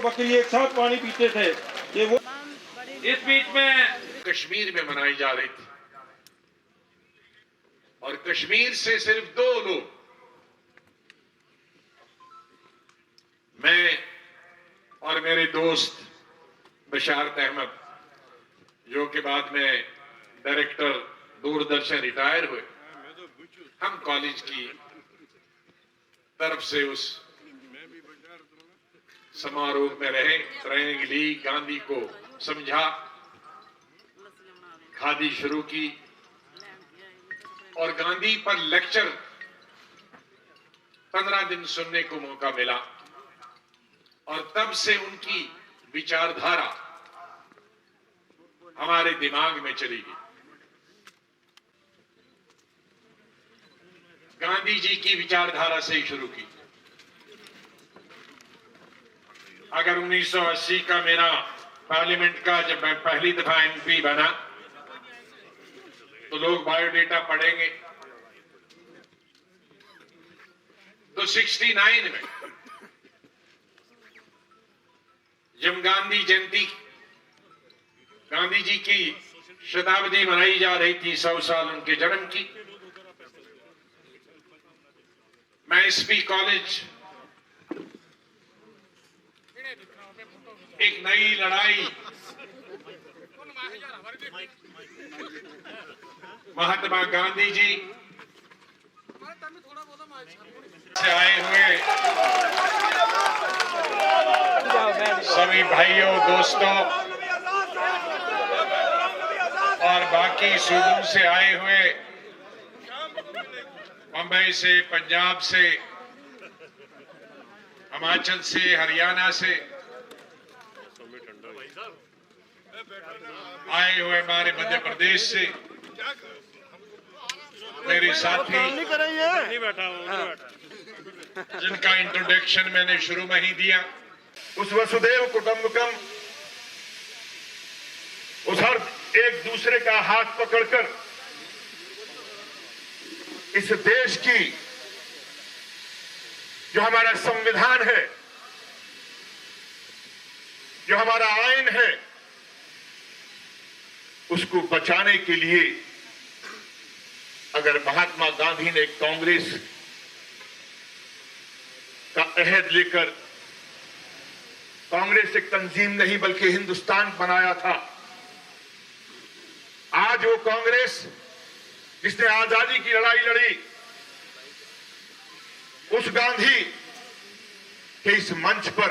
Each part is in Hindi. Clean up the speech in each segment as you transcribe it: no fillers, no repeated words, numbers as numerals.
बकरी एक साथ पानी पीते थे। ये वो इस बीच में कश्मीर में मनाई जा रही थी और कश्मीर से सिर्फ 2 लोग, मैं और मेरे दोस्त बशारत अहमद, जो के बाद में डायरेक्टर दूरदर्शन रिटायर हुए, हम कॉलेज की तरफ से उस समारोह में रहे, ट्रेनिंग ली, गांधी को समझा, खादी शुरू की और गांधी पर लेक्चर 15 दिन सुनने को मौका मिला और तब से उनकी विचारधारा हमारे दिमाग में चली गई। गांधी जी की विचारधारा से ही शुरू की। अगर 1980 का मेरा पार्लियामेंट का जब मैं पहली दफा एमपी बना तो लोग बायोडेटा पढ़ेंगे तो 69 में जब गांधी जयंती, गांधी जी की शताब्दी मनाई जा रही थी, 100 साल उनके जन्म की, मैं एसपी कॉलेज एक नई लड़ाई महात्मा गांधी जी से आए हुए सभी भाइयों, दोस्तों और बाकी सूबों से आए हुए, मुंबई से, पंजाब से, हिमाचल से, हरियाणा से आए हुए, हमारे मध्य प्रदेश से मेरे साथी जिनका इंट्रोडक्शन मैंने शुरू में ही दिया, उस वसुदेव कुटुंबकम, उस हर एक दूसरे का हाथ पकड़कर इस देश की जो हमारा संविधान है, जो हमारा आईन है, उसको बचाने के लिए अगर महात्मा गांधी ने कांग्रेस का अहद लेकर, कांग्रेस एक तंजीम नहीं बल्कि हिंदुस्तान बनाया था, आज वो कांग्रेस जिसने आजादी की लड़ाई लड़ी, उस गांधी के इस मंच पर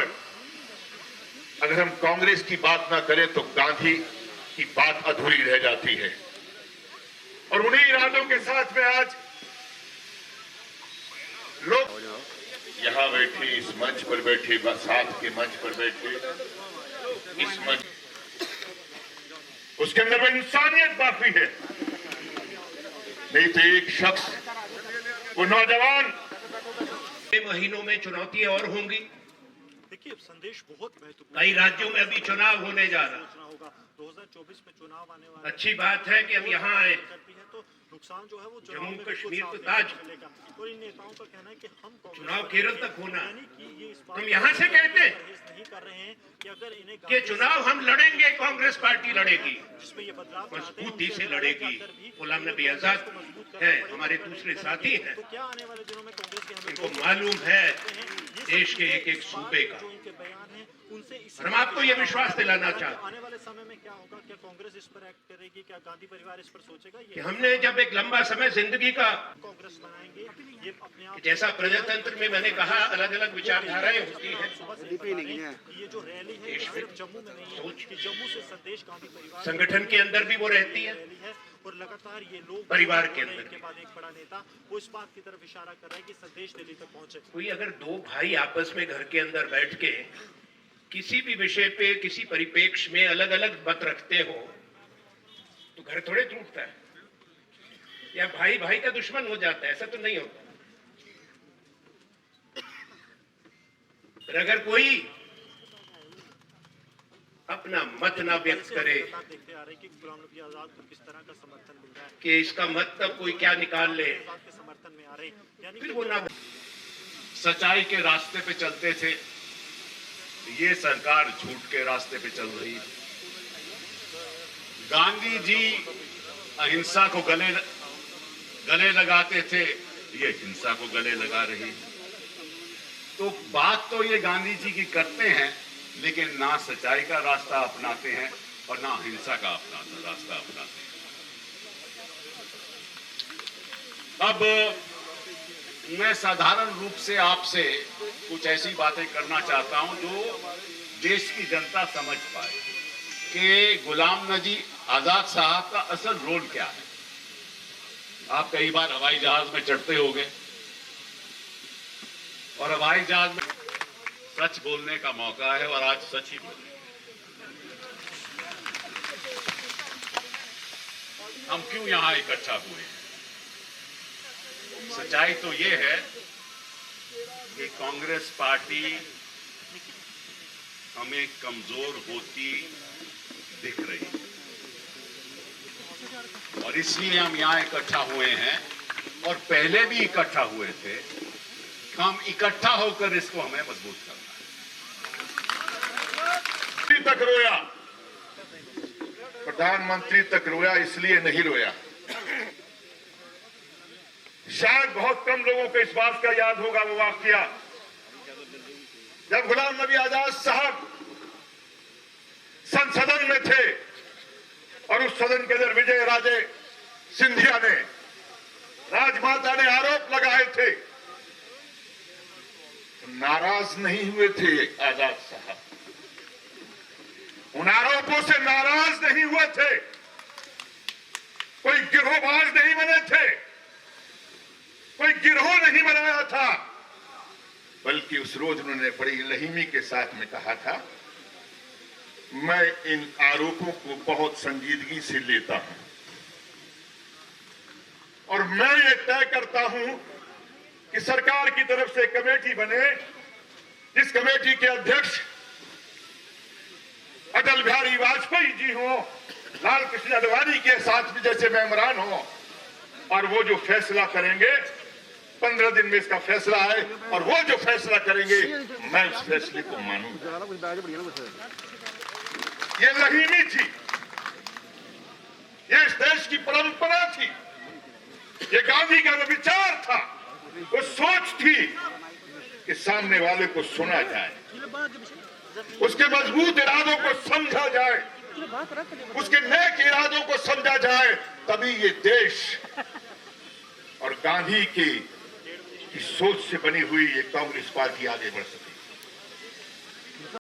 अगर हम कांग्रेस की बात ना करें तो गांधी की बात अधूरी रह जाती है। और उन्हीं इरादों के साथ में आज लोग यहां बैठे, इस मंच पर बैठे, साथ के मंच पर बैठे, इस मंच, उसके अंदर वो इंसानियत बाकी है। नहीं तो एक शख्स, वो नौजवान, महीनों में चुनौतियां और होंगी। देखिए, संदेश बहुत महत्वपूर्ण, कई राज्यों में अभी चुनाव होने जा रहा है। 2024 में चुनाव आने वाला, अच्छी बात है कि हम यहाँ आए। तो नुकसान जो है वो जम्मू कश्मीर तो ताज, और इन नेताओं का कहना है कि हम चुनाव केरल तक होना है। ये इस तुम यहाँ से कहते नहीं कर रहे हैं कि अगर इन्हें कि चुनाव हम लड़ेंगे, कांग्रेस पार्टी लड़ेगी, जिसमें ये बदलाव मजबूती से लड़ेगी। गुलाम नबी आजाद है, हमारे दूसरे साथी हैं, तो क्या आने वाले दिनों में कांग्रेस के इनको मालूम है देश के एक एक सूबे का। जो इनके बयान हैं उनसे हम आपको ये विश्वास दिलाना चाहते हैं आने वाले समय में क्या होगा, क्या कांग्रेस इस पर एक्ट करेगी, क्या गांधी परिवार इस पर सोचेगा, कि हमने जब एक लंबा समय जिंदगी का, कांग्रेस बनाएंगे ये अपने आप, जैसा प्रजातंत्र में मैंने कहा, अलग अलग विचारधाराएं होती हैं। ये जो रैली है ये सिर्फ जम्मू में नहीं है, कि जम्मू से संदेश गांधी परिवार संगठन के अंदर भी वो रहती है, रैली है और लगातार ये लोग परिवार के अंदर के बाद एक बड़ा नेता वो इस बात की तरफ इशारा कर रहा है कि संदेश दिल्ली तक पहुंचे। कोई अगर 2 भाई आपस में घर के अंदर बैठ के किसी भी विषय पे, किसी परिपेक्ष में अलग अलग मत रखते हो तो घर थोड़े टूटता है या भाई भाई का दुश्मन हो जाता है, ऐसा तो नहीं होता। पर अगर कोई अपना मत ना व्यक्त करे देखते आ रहे हैं कि गुलाम नबी आजाद को किस तरह का समर्थन मिल रहा है, कि इसका मतलब कोई क्या निकाल ले, के समर्थन में आ रहे हैं, यानी फिर वो ना सच्चाई के रास्ते पे चलते थे ये सरकार झूठ के रास्ते पे चल रही है। गांधी जी अहिंसा को गले लगाते थे, ये हिंसा को गले लगा रही है। तो बात तो ये गांधी जी की करते हैं, लेकिन ना सच्चाई का रास्ता अपनाते हैं और ना हिंसा का रास्ता अपनाते हैं। अब मैं साधारण रूप से आपसे कुछ ऐसी बातें करना चाहता हूं जो देश की जनता समझ पाए कि गुलाम नबी आजाद साहब का असल रोल क्या है। आप कई बार हवाई जहाज में चढ़ते होंगे और हवाई जहाज में सच बोलने का मौका है और आज सच ही बोलेंगे। हम क्यों यहां इकट्ठा हुए? सच्चाई तो ये है कि कांग्रेस पार्टी हमें कमजोर होती दिख रही है और इसलिए हम यहां इकट्ठा हुए हैं और पहले भी इकट्ठा हुए थे। हम इकट्ठा होकर इसको हमें मजबूत करना है। तक रोया, प्रधानमंत्री तक रोया, इसलिए नहीं रोया। शायद बहुत कम लोगों को इस बात का याद होगा वो वाकया जब गुलाम नबी आजाद साहब संसदन में थे और उस सदन के अंदर विजय राजे सिंधिया ने, राजमाता ने आरोप लगाए थे। नाराज नहीं हुए थे आजाद साहब, उन आरोपों से नाराज नहीं हुए थे, कोई गिरोहबाज नहीं बने थे, कोई गिरोह नहीं बनाया था, बल्कि उस रोज उन्होंने बड़ी लहीमी के साथ में कहा था, मैं इन आरोपों को बहुत संजीदगी से लेता हूं और मैं ये तय करता हूं कि सरकार की तरफ से कमेटी बने, जिस कमेटी के अध्यक्ष अटल बिहारी वाजपेयी जी हो, लाल कृष्ण आडवाणी के साथ में जैसे मेंबरान हो, और वो जो फैसला करेंगे 15 दिन में इसका फैसला है और वो जो फैसला करेंगे मैं उस फैसले को मानूंगा। ये लहीमी थी, ये इस देश की परंपरा थी, ये गांधी का विचार था, वो सोच थी कि सामने वाले को सुना जाए, उसके मजबूत इरादों को समझा जाए, उसके नेक इरादों को समझा जाए, तभी ये देश और गांधी की सोच से बनी हुई ये कांग्रेस पार्टी आगे बढ़ सकती है।